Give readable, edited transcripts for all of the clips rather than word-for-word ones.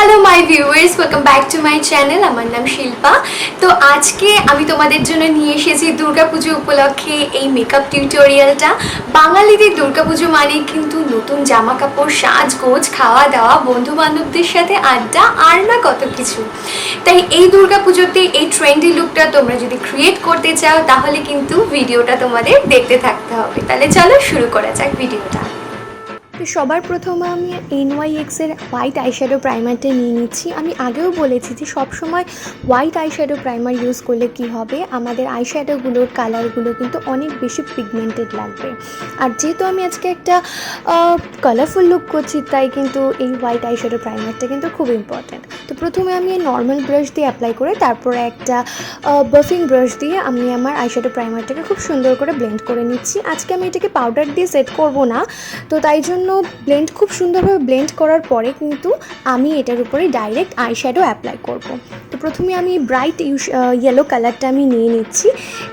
Hello my viewers, welcome back to my channel. আমার নাম শিল্পা। তো আজকে আমি তোমাদের জন্য নিয়ে এসেছি দুর্গাপুজো উপলক্ষে এই মেকআপ টিউটোরিয়ালটা। বাঙালিদের দুর্গাপুজো মানে কিন্তু নতুন জামা কাপড়, সাজগোজ, খাওয়া দাওয়া, বন্ধু বান্ধবদের সাথে আড্ডা, আর না কত কিছু। তাই এই দুর্গাপুজোতে এই ট্রেন্ডি লুকটা তোমরা যদি ক্রিয়েট করতে চাও তাহলে কিন্তু ভিডিওটা তোমাদের দেখতে থাকতে হবে। তাহলে চলো শুরু করা যাক ভিডিওটা। তো সবার প্রথমে আমি NYXের হোয়াইট আইশ্যাডো প্রাইমারটা নিয়ে নিচ্ছি। আমি আগেও বলেছি যে সবসময় হোয়াইট আইশ্যাডো প্রাইমার ইউজ করলে কি হবে, আমাদের আইশ্যাডোগুলোর কালারগুলো কিন্তু অনেক বেশি পিগমেন্টেড লাগবে। আর যেহেতু আমি আজকে একটা কালারফুল লুক করছি, তাই কিন্তু এই হোয়াইট আইশ্যাডো প্রাইমারটা কিন্তু খুব ইম্পর্ট্যান্ট। তো প্রথমে আমি নর্মাল ব্রাশ দিয়ে অ্যাপ্লাই করে তারপরে একটা বাফিং ব্রাশ দিয়ে আমি আমার আইশ্যাডো প্রাইমারটাকে খুব সুন্দর করে ব্লেন্ড করে নিচ্ছি। আজকে আমি এটাকে পাউডার দিয়ে সেট করব না, তো তাই জন্য ব্লেন্ড খুব সুন্দরভাবে ব্লেন্ড করার পরে কিন্তু আমি এটার উপরে ডাইরেক্ট আইশ্যাডো অ্যাপ্লাই করব। তো প্রথমে আমি ব্রাইট ইয়েলো কালারটা আমি নিয়ে নিচ্ছি।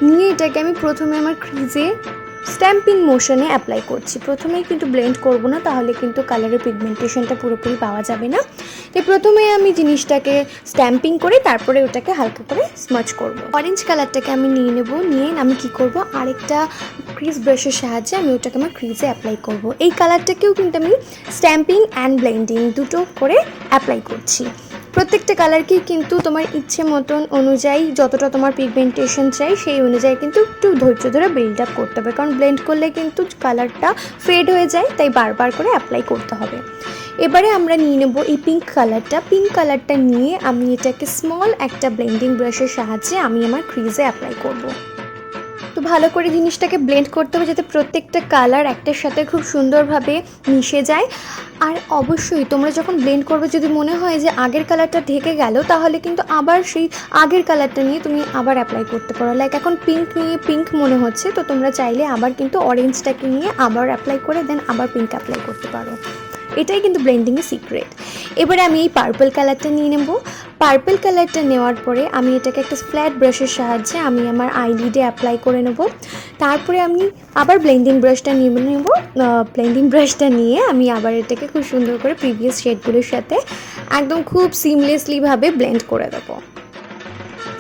নিয়ে এটাকে আমি প্রথমে আমার ক্রিজে স্ট্যাম্পিং মোশনে অ্যাপ্লাই করছি। প্রথমেই কিন্তু ব্লেন্ড করব না, তাহলে কিন্তু কালারের পিগমেন্টেশনটা পুরোপুরি পাওয়া যাবে না। তো প্রথমে আমি জিনিসটাকে স্ট্যাম্পিং করে তারপরে ওটাকে হালকা করে স্মাচ করব। অরেঞ্জ কালারটাকে আমি নিয়ে নেব, নিয়ে আমি কি করব, আরেকটা ক্রিজ ব্রাশের সাহায্যে আমি ওটাকে আমার ক্রিজে অ্যাপ্লাই করব। এই কালারটাকেও কিন্তু আমি স্ট্যাম্পিং অ্যান্ড ব্লেন্ডিং দুটো করে অ্যাপ্লাই করছি। প্রত্যেকটা কালারকেই কিন্তু তোমার ইচ্ছে মতন অনুযায়ী যতটা তোমার পিগমেন্টেশন চাই সেই অনুযায়ী কিন্তু একটু ধৈর্য ধরে বিল্ড আপ করতে হবে, কারণ ব্লেন্ড করলে কিন্তু কালারটা ফেড হয়ে যায়, তাই বারবার করে অ্যাপ্লাই করতে হবে। এবারে আমরা নিয়ে নেব এই পিঙ্ক কালারটা নিয়ে আমি এটাকে স্মল একটা ব্লেন্ডিং ব্রাশের সাহায্যে আমি আমার ক্রিজে অ্যাপ্লাই করব। তো ভালো করে জিনিসটাকে ব্লেন্ড করতে হবে যাতে প্রত্যেকটা কালার একটার সাথে খুব সুন্দরভাবে মিশে যায়। আর অবশ্যই তোমরা যখন ব্লেন্ড করবে যদি মনে হয় যে আগের কালারটা ঢেকে গেল, তাহলে কিন্তু আবার সেই আগের কালারটা নিয়ে তুমি আবার অ্যাপ্লাই করতে পারো। লাইক এখন পিঙ্ক নিয়ে পিঙ্ক মনে হচ্ছে, তো তোমরা চাইলে আবার কিন্তু অরেঞ্জটাকে নিয়ে আবার অ্যাপ্লাই করে দেন আবার পিঙ্ক অ্যাপ্লাই করতে পারো। এটাই কিন্তু ব্লেন্ডিংয়ের সিক্রেট। এবারে আমি এই পার্পল কালারটা নিয়ে নেব। পার্পল কালারটা নেওয়ার পরে আমি এটাকে একটা ফ্ল্যাট ব্রাশের সাহায্যে আমি আমার আইলিডে অ্যাপ্লাই করে নেব। তারপরে আমি আবার ব্লেন্ডিং ব্রাশটা নিয়ে আমি আবার এটাকে খুব সুন্দর করে প্রিভিয়াস শেডগুলোর সাথে একদম খুব সিমলেসলিভাবে ব্লেন্ড করে দেবো।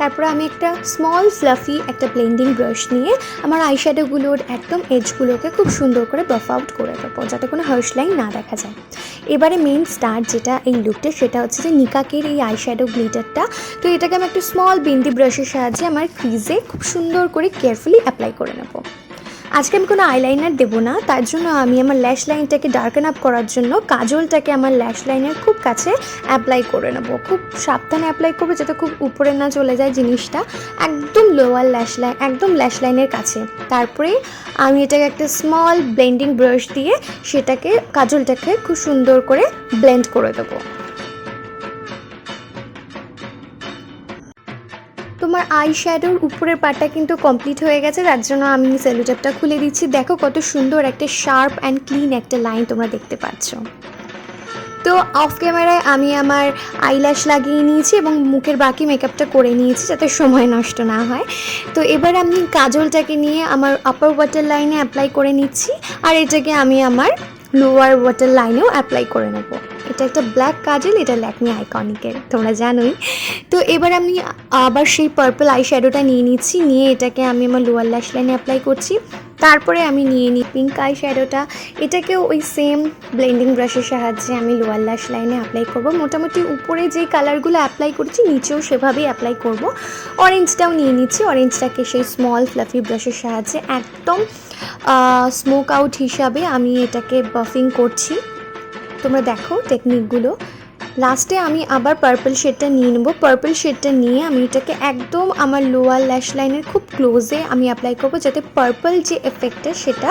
তারপরে আমি একটা স্মল ফ্লাফি একটা ব্লেন্ডিং ব্রাশ নিয়ে আমার আইশ্যাডোগুলোর একদম এজগুলোকে খুব সুন্দর করে বাফ আউট করে দেবো, যাতে কোনো হার্শ লাইন না দেখা যায়। এবারে মেন স্টার যেটা এই লুকটা, সেটা হচ্ছে যে নিকাকের এই আইশ্যাডো গ্লিটারটা। তো এটাকে আমি একটা স্মল বিন্দি ব্রাশের সাহায্যে আমার ক্রিজে খুব সুন্দর করে কেয়ারফুলি অ্যাপ্লাই করে নেবো। আজকে আমি কোনো আইলাইনার দেবো না, তার জন্য আমি আমার ল্যাশ লাইনটাকে ডার্কেন আপ করার জন্য কাজলটাকে আমার ল্যাশ লাইনের খুব কাছে অ্যাপ্লাই করে নেবো। খুব সাবধানে অ্যাপ্লাই করবো যাতে খুব উপরে না চলে যায় জিনিসটা, একদম লোয়ার ল্যাশ লাইনের কাছে। তারপরে আমি এটাকে একটা স্মল ব্লেন্ডিং ব্রাশ দিয়ে সেটাকে কাজলটাকে খুব সুন্দর করে ব্লেন্ড করে দেবো। তোমার আইশ্যাডোর উপরের পার্টটা কিন্তু কমপ্লিট হয়ে গেছে, তার জন্য আমি সেলোটেপটা খুলে দিচ্ছি। দেখো কত সুন্দর একটা শার্প অ্যান্ড ক্লিন একটা লাইন তোমরা দেখতে পাচ্ছ। তো অফ ক্যামেরায় আমি আমার আইল্যাশ লাগিয়ে নিয়েছি এবং মুখের বাকি মেকআপটা করে নিয়েছি যাতে সময় নষ্ট না হয়। তো এবার আমি কাজলটাকে নিয়ে আমার আপার ওয়াটার লাইনে অ্যাপ্লাই করে নিচ্ছি, আর এটাকে আমি আমার লোয়ার ওয়াটার লাইনেও অ্যাপ্লাই করে নেব। এটা একটা ব্ল্যাক কাজল, এটা ল্যাকমি আইকনিকের, তোমরা জানোই। তো এবার আমি আবার সেই পার্পল আইশ্যাডোটা নিয়ে নিচ্ছি, নিয়ে এটাকে আমি আমার লোয়ার ল্যাশ লাইনে অ্যাপ্লাই করছি। তারপরে আমি নিয়ে নিই পিঙ্ক আইশ্যাডোটা, এটাকেও ওই সেম ব্লেন্ডিং ব্রাশের সাহায্যে আমি লোয়ার ল্যাশ লাইনে অ্যাপ্লাই করব। মোটামুটি উপরে যে কালারগুলো অ্যাপ্লাই করছি নিচেও সেভাবেই অ্যাপ্লাই করব। অরেঞ্জটাও নিয়ে নিচ্ছি, অরেঞ্জটাকে সেই স্মল ফ্লাফি ব্রাশের সাহায্যে একদম স্মোক আউট হিসাবে আমি এটাকে বাফিং করছি। তোমরা দেখো টেকনিকগুলো। লাস্টে আমি আবার পার্পল শেডটা নিয়ে নেব। পার্পল শেডটা নিয়ে আমি এটাকে একদম আমার লোয়ার ল্যাশ লাইনের খুব ক্লোজে আমি অ্যাপ্লাই করব, যাতে পার্পল যে এফেক্টটা সেটা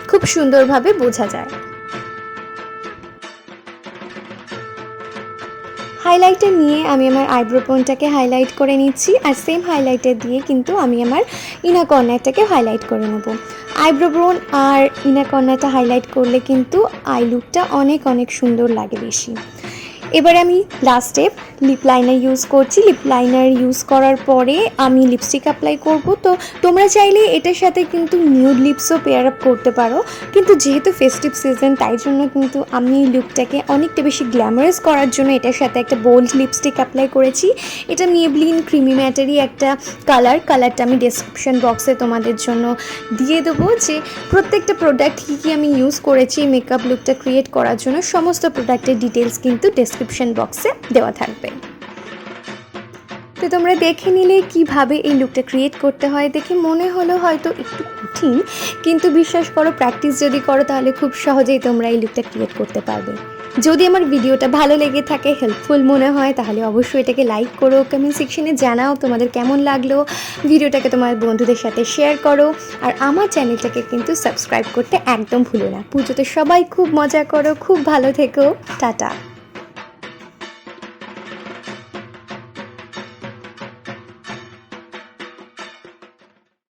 খুব সুন্দরভাবে বোঝা যায়। হাইলাইটার নিয়ে আমি আমার আইব্রো বোনটাকে হাইলাইট করে নিচ্ছি, আর সেম হাইলাইটার দিয়ে কিন্তু আমি আমার ইনার কর্নারটাকে হাইলাইট করে নেব। আইব্রো বোন আর ইনার কর্নারটা হাইলাইট করলে কিন্তু আই লুকটা অনেক সুন্দর লাগে বেশি। এবারে আমি লাস্টে লিপ লাইনার ইউজ করছি। লিপ লাইনার ইউজ করার পরে আমি লিপস্টিক অ্যাপ্লাই করব। তো তোমরা চাইলে এটার সাথে কিন্তু নিউড লিপসও পেয়ার আপ করতে পারো, কিন্তু যেহেতু ফেস্টিভ সিজন তাই জন্য কিন্তু আমি লুকটাকে অনেকটা বেশি গ্ল্যামারাস করার জন্য এটার সাথে একটা বোল্ড লিপস্টিক অ্যাপ্লাই করেছি। এটা মেবলিন ক্রিমি ম্যাটারই একটা কালারটা আমি ডেসক্রিপশন বক্সে তোমাদের জন্য দিয়ে দেবো, যে প্রত্যেকটা প্রোডাক্ট কী আমি ইউজ করেছি মেকআপ লুকটা ক্রিয়েট করার জন্য সমস্ত প্রোডাক্টের ডিটেলস কিন্তু ডেসক্রিপশন বক্সে দেওয়া থাকবে। তো তোমরা দেখে নিলে কিভাবে এই লুকটা ক্রিয়েট করতে হয়। দেখে মনে হলো হয়তো একটু কঠিন, কিন্তু বিশ্বাস করো প্র্যাকটিস যদি করো তাহলে খুব সহজেই তোমরা এই লুকটা ক্রিয়েট করতে পারবে। যদি আমার ভিডিওটা ভালো লেগে থাকে, হেল্পফুল মনে হয়, তাহলে অবশ্যই এটাকে লাইক করো, কমেন্ট সেকশনে জানাও তোমাদের কেমন লাগলো, ভিডিওটাকে তোমার বন্ধুদের সাথে শেয়ার করো, আর আমার চ্যানেলটাকে কিন্তু সাবস্ক্রাইব করতে একদম ভুলো না। পুজোতে সবাই খুব মজা করো, খুব ভালো থেকো, টাটা।